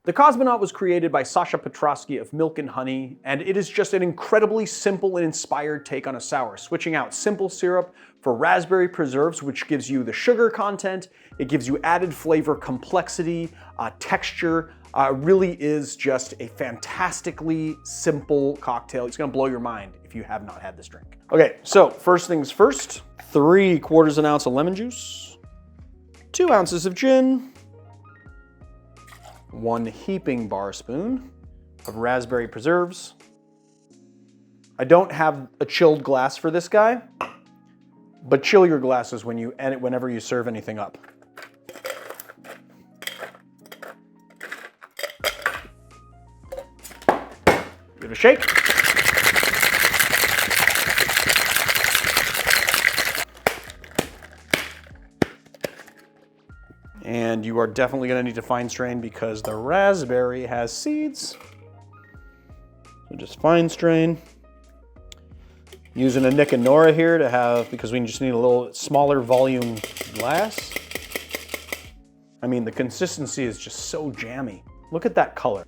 The Cosmonaut was created by Sasha Petraske of Milk and Honey, and it is just an incredibly simple and inspired take on a sour, switching out simple syrup for raspberry preserves, which gives you the sugar content, it gives you added flavor, complexity, texture. Really is just a fantastically simple cocktail. It's gonna blow your mind if you have not had this drink. Okay, so first things first, 3/4 ounce of lemon juice, 2 ounces of gin, 1 heaping bar spoon of raspberry preserves. I don't have a chilled glass for this guy, but chill your glasses whenever you serve anything up. Give it a shake. And you are definitely going to need to fine strain because the raspberry has seeds. So just fine strain. Using a Nick and Nora here to have, because we just need a little smaller volume glass. I mean, the consistency is just so jammy. Look at that color.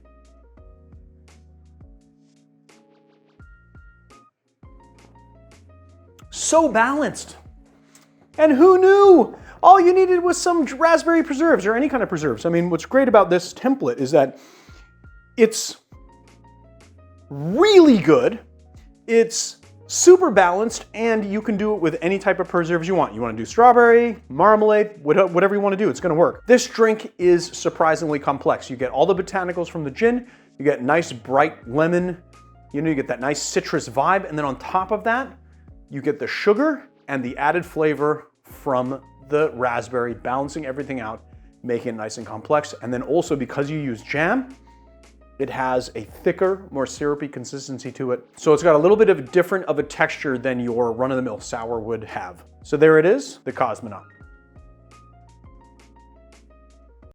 So balanced. And who knew? All you needed was some raspberry preserves or any kind of preserves. I mean, what's great about this template is that it's really good. It's super balanced, and you can do it with any type of preserves you want. You want to do strawberry, marmalade, whatever you want to do, it's going to work. This drink is surprisingly complex. You get all the botanicals from the gin, you get nice bright lemon, you get that nice citrus vibe, and then on top of that, you get the sugar and the added flavor from the raspberry, balancing everything out, making it nice and complex. And then also, because you use jam, it has a thicker, more syrupy consistency to it. So it's got a little bit of different of a texture than your run-of-the-mill sour would have. So there it is, the Cosmonaut.